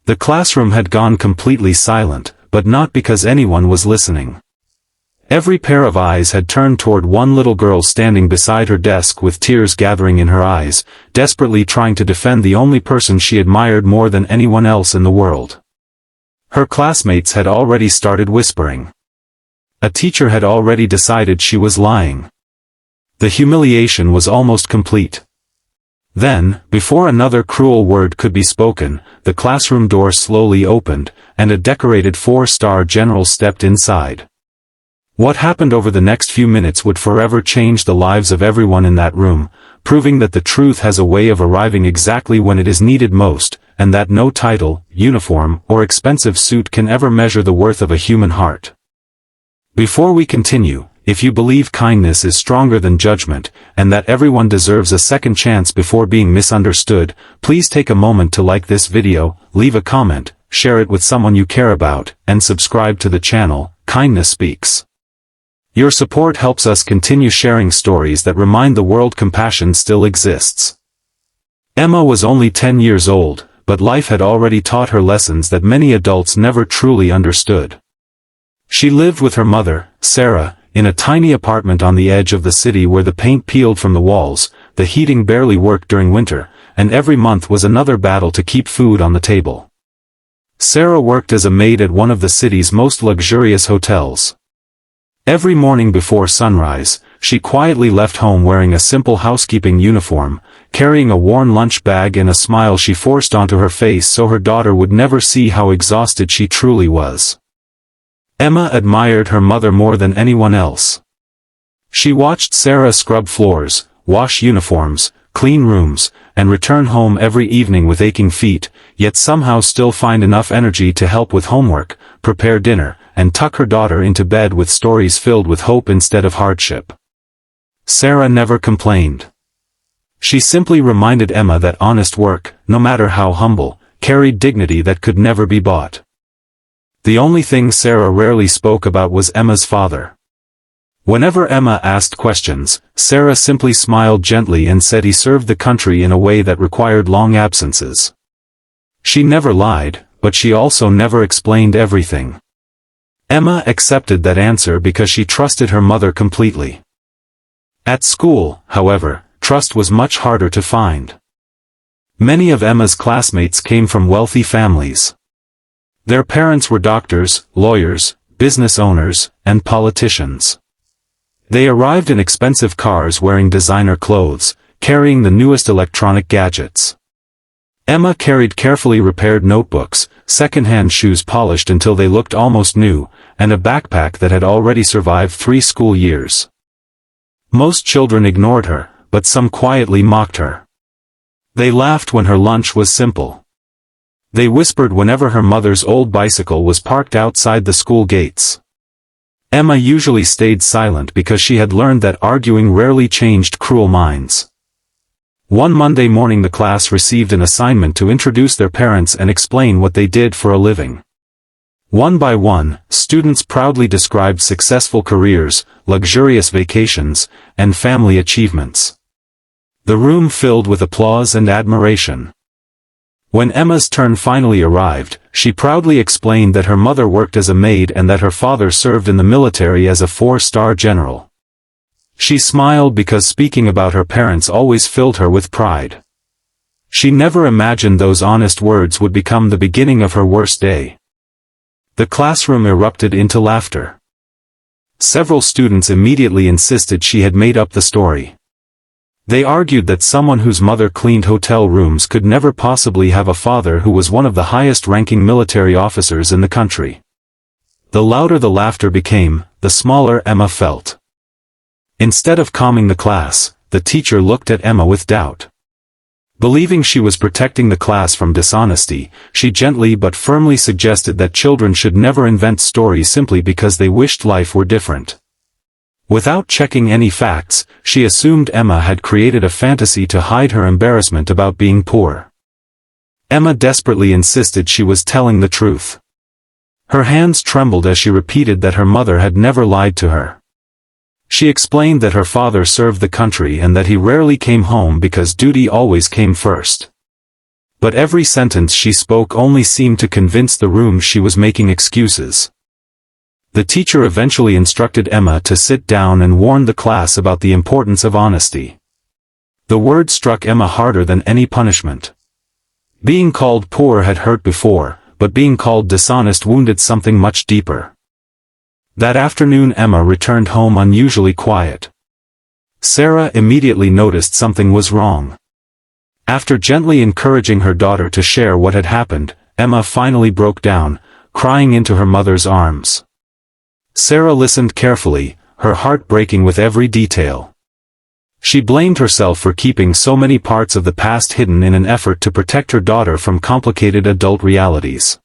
The classroom had gone completely silent, but not because anyone was listening. Every pair of eyes had turned toward one little girl standing beside her desk with tears gathering in her eyes, desperately trying to defend the only person she admired more than anyone else in the world. Her classmates had already started whispering. A teacher had already decided she was lying. The humiliation was almost complete. Then, before another cruel word could be spoken, the classroom door slowly opened, and a decorated 4-star general stepped inside. What happened over the next few minutes would forever change the lives of everyone in that room, proving that the truth has a way of arriving exactly when it is needed most, and that no title, uniform, or expensive suit can ever measure the worth of a human heart. Before we continue, if you believe kindness is stronger than judgment, and that everyone deserves a second chance before being misunderstood, please take a moment to like this video, leave a comment, share it with someone you care about, and subscribe to the channel, Kindness Speaks. Your support helps us continue sharing stories that remind the world compassion still exists. Emma was only 10 years old, but life had already taught her lessons that many adults never truly understood. She lived with her mother, Sarah, in a tiny apartment on the edge of the city where the paint peeled from the walls, the heating barely worked during winter, and every month was another battle to keep food on the table. Sarah worked as a maid at one of the city's most luxurious hotels. Every morning before sunrise, she quietly left home wearing a simple housekeeping uniform, carrying a worn lunch bag and a smile she forced onto her face so her daughter would never see how exhausted she truly was. Emma admired her mother more than anyone else. She watched Sarah scrub floors, wash uniforms, clean rooms, and return home every evening with aching feet, yet somehow still find enough energy to help with homework, prepare dinner, and tuck her daughter into bed with stories filled with hope instead of hardship. Sarah never complained. She simply reminded Emma that honest work, no matter how humble, carried dignity that could never be bought. The only thing Sarah rarely spoke about was Emma's father. Whenever Emma asked questions, Sarah simply smiled gently and said he served the country in a way that required long absences. She never lied, but she also never explained everything. Emma accepted that answer because she trusted her mother completely. At school, however, trust was much harder to find. Many of Emma's classmates came from wealthy families. Their parents were doctors, lawyers, business owners, and politicians. They arrived in expensive cars wearing designer clothes, carrying the newest electronic gadgets. Emma carried carefully repaired notebooks, second-hand shoes polished until they looked almost new, and a backpack that had already survived 3 school years. Most children ignored her, but some quietly mocked her. They laughed when her lunch was simple. They whispered whenever her mother's old bicycle was parked outside the school gates. Emma usually stayed silent because she had learned that arguing rarely changed cruel minds. One Monday morning the class received an assignment to introduce their parents and explain what they did for a living. One by one, students proudly described successful careers, luxurious vacations, and family achievements. The room filled with applause and admiration. When Emma's turn finally arrived, she proudly explained that her mother worked as a maid and that her father served in the military as a 4-star general. She smiled because speaking about her parents always filled her with pride. She never imagined those honest words would become the beginning of her worst day. The classroom erupted into laughter. Several students immediately insisted she had made up the story. They argued that someone whose mother cleaned hotel rooms could never possibly have a father who was one of the highest-ranking military officers in the country. The louder the laughter became, the smaller Emma felt. Instead of calming the class, the teacher looked at Emma with doubt. Believing she was protecting the class from dishonesty, she gently but firmly suggested that children should never invent stories simply because they wished life were different. Without checking any facts, she assumed Emma had created a fantasy to hide her embarrassment about being poor. Emma desperately insisted she was telling the truth. Her hands trembled as she repeated that her mother had never lied to her. She explained that her father served the country and that he rarely came home because duty always came first. But every sentence she spoke only seemed to convince the room she was making excuses. The teacher eventually instructed Emma to sit down and warned the class about the importance of honesty. The word struck Emma harder than any punishment. Being called poor had hurt before, but being called dishonest wounded something much deeper. That afternoon Emma returned home unusually quiet. Sarah immediately noticed something was wrong. After gently encouraging her daughter to share what had happened, Emma finally broke down, crying into her mother's arms. Sarah listened carefully, her heart breaking with every detail. She blamed herself for keeping so many parts of the past hidden in an effort to protect her daughter from complicated adult realities.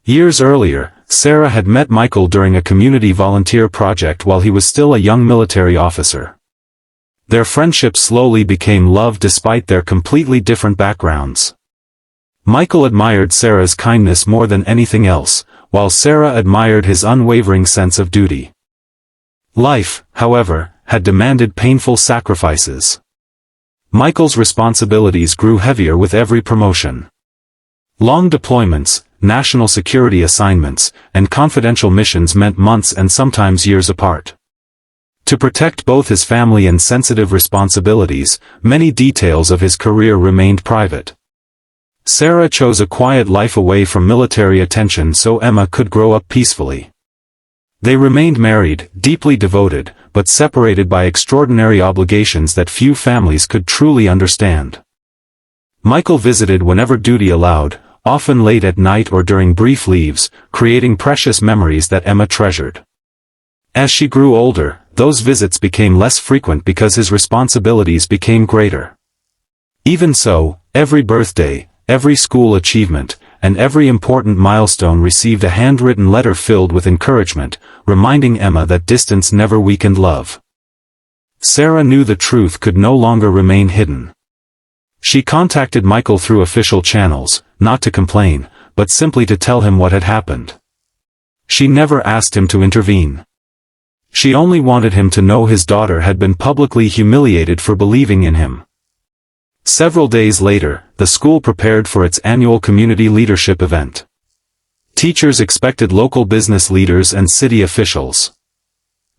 Years earlier, Sarah had met Michael during a community volunteer project while he was still a young military officer. Their friendship slowly became love despite their completely different backgrounds. Michael admired Sarah's kindness more than anything else, while Sarah admired his unwavering sense of duty. Life, however, had demanded painful sacrifices. Michael's responsibilities grew heavier with every promotion. Long deployments, national security assignments, and confidential missions meant months and sometimes years apart. To protect both his family and sensitive responsibilities, many details of his career remained private. Sarah chose a quiet life away from military attention so Emma could grow up peacefully. They remained married, deeply devoted, but separated by extraordinary obligations that few families could truly understand. Michael visited whenever duty allowed, often late at night or during brief leaves, creating precious memories that Emma treasured. As she grew older, those visits became less frequent because his responsibilities became greater. Even so, every birthday, every school achievement, and every important milestone received a handwritten letter filled with encouragement, reminding Emma that distance never weakened love. Sarah knew the truth could no longer remain hidden. She contacted Michael through official channels, not to complain, but simply to tell him what had happened. She never asked him to intervene. She only wanted him to know his daughter had been publicly humiliated for believing in him. Several days later, the school prepared for its annual community leadership event. Teachers expected local business leaders and city officials.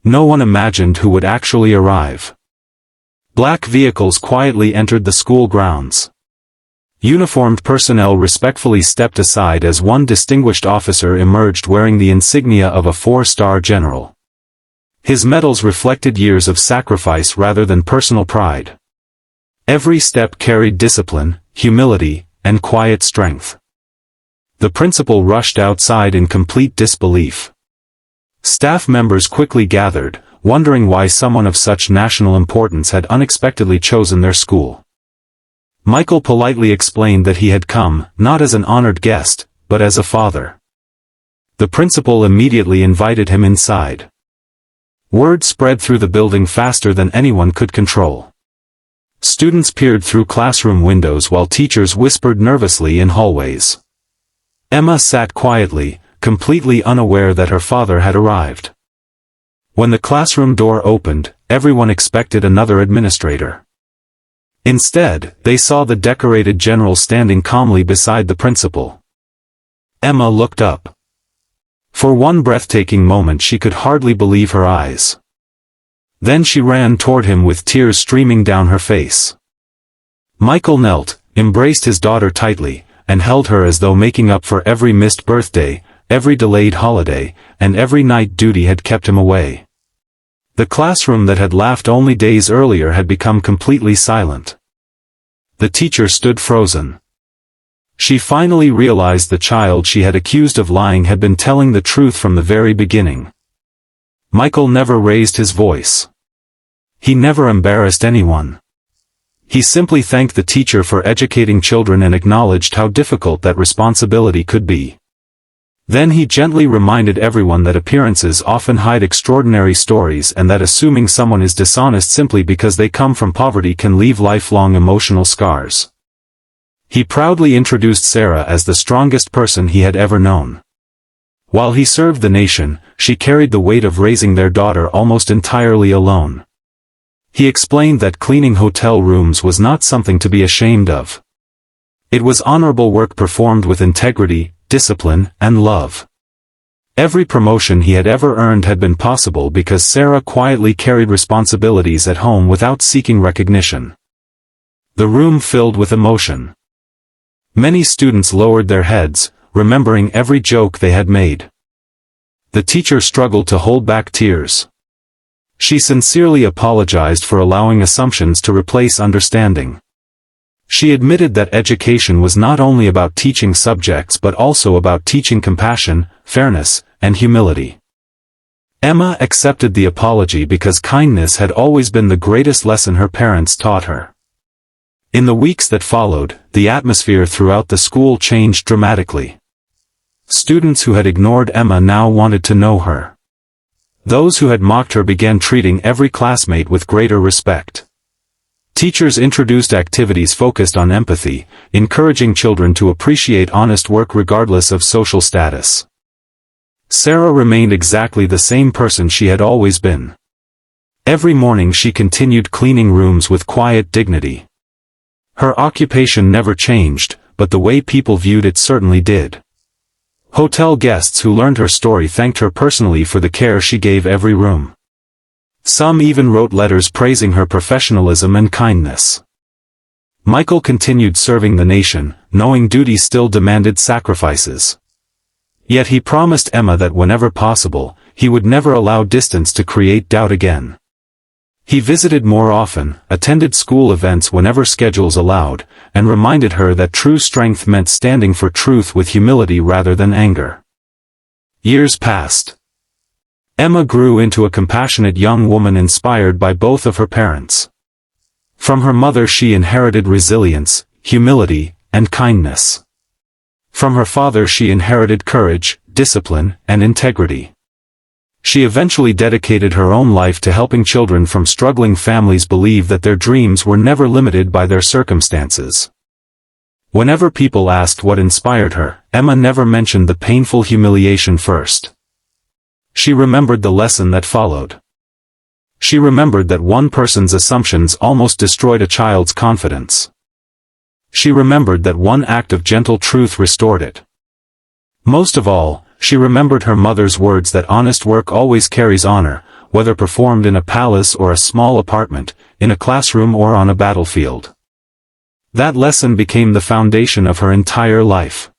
No one imagined who would actually arrive. Black vehicles quietly entered the school grounds. Uniformed personnel respectfully stepped aside as one distinguished officer emerged wearing the insignia of a 4-star general. His medals reflected years of sacrifice rather than personal pride. Every step carried discipline, humility, and quiet strength. The principal rushed outside in complete disbelief. Staff members quickly gathered, wondering why someone of such national importance had unexpectedly chosen their school. Michael politely explained that he had come, not as an honored guest, but as a father. The principal immediately invited him inside. Word spread through the building faster than anyone could control. Students peered through classroom windows while teachers whispered nervously in hallways. Emma sat quietly, completely unaware that her father had arrived. When the classroom door opened, everyone expected another administrator. Instead, they saw the decorated general standing calmly beside the principal. Emma looked up. For one breathtaking moment she could hardly believe her eyes. Then she ran toward him with tears streaming down her face. Michael knelt, embraced his daughter tightly, and held her as though making up for every missed birthday, every delayed holiday, and every night duty had kept him away. The classroom that had laughed only days earlier had become completely silent. The teacher stood frozen. She finally realized the child she had accused of lying had been telling the truth from the very beginning. Michael never raised his voice. He never embarrassed anyone. He simply thanked the teacher for educating children and acknowledged how difficult that responsibility could be. Then he gently reminded everyone that appearances often hide extraordinary stories and that assuming someone is dishonest simply because they come from poverty can leave lifelong emotional scars. He proudly introduced Sarah as the strongest person he had ever known. While he served the nation, she carried the weight of raising their daughter almost entirely alone. He explained that cleaning hotel rooms was not something to be ashamed of. It was honorable work performed with integrity, discipline, and love. Every promotion he had ever earned had been possible because Sarah quietly carried responsibilities at home without seeking recognition. The room filled with emotion. Many students lowered their heads, remembering every joke they had made. The teacher struggled to hold back tears. She sincerely apologized for allowing assumptions to replace understanding. She admitted that education was not only about teaching subjects but also about teaching compassion, fairness, and humility. Emma accepted the apology because kindness had always been the greatest lesson her parents taught her. In the weeks that followed, the atmosphere throughout the school changed dramatically. Students who had ignored Emma now wanted to know her. Those who had mocked her began treating every classmate with greater respect. Teachers introduced activities focused on empathy, encouraging children to appreciate honest work regardless of social status. Sarah remained exactly the same person she had always been. Every morning she continued cleaning rooms with quiet dignity. Her occupation never changed, but the way people viewed it certainly did. Hotel guests who learned her story thanked her personally for the care she gave every room. Some even wrote letters praising her professionalism and kindness. Michael continued serving the nation, knowing duty still demanded sacrifices. Yet he promised Emma that whenever possible, he would never allow distance to create doubt again. He visited more often, attended school events whenever schedules allowed, and reminded her that true strength meant standing for truth with humility rather than anger. Years passed. Emma grew into a compassionate young woman inspired by both of her parents. From her mother she inherited resilience, humility, and kindness. From her father she inherited courage, discipline, and integrity. She eventually dedicated her own life to helping children from struggling families believe that their dreams were never limited by their circumstances. Whenever people asked what inspired her, Emma never mentioned the painful humiliation first. She remembered the lesson that followed. She remembered that one person's assumptions almost destroyed a child's confidence. She remembered that one act of gentle truth restored it. Most of all, she remembered her mother's words that honest work always carries honor, whether performed in a palace or a small apartment, in a classroom or on a battlefield. That lesson became the foundation of her entire life.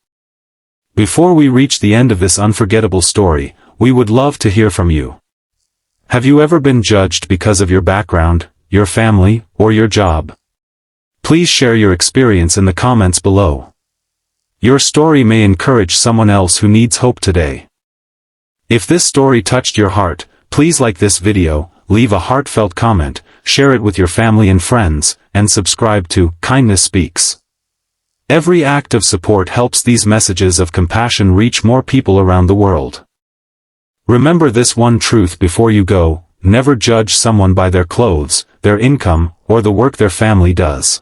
Before we reach the end of this unforgettable story, we would love to hear from you. Have you ever been judged because of your background, your family, or your job? Please share your experience in the comments below. Your story may encourage someone else who needs hope today. If this story touched your heart, please like this video, leave a heartfelt comment, share it with your family and friends, and subscribe to Kindness Speaks. Every act of support helps these messages of compassion reach more people around the world. Remember this one truth before you go: never judge someone by their clothes, their income, or the work their family does.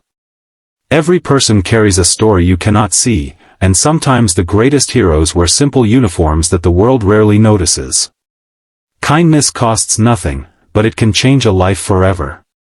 Every person carries a story you cannot see, and sometimes the greatest heroes wear simple uniforms that the world rarely notices. Kindness costs nothing, but it can change a life forever.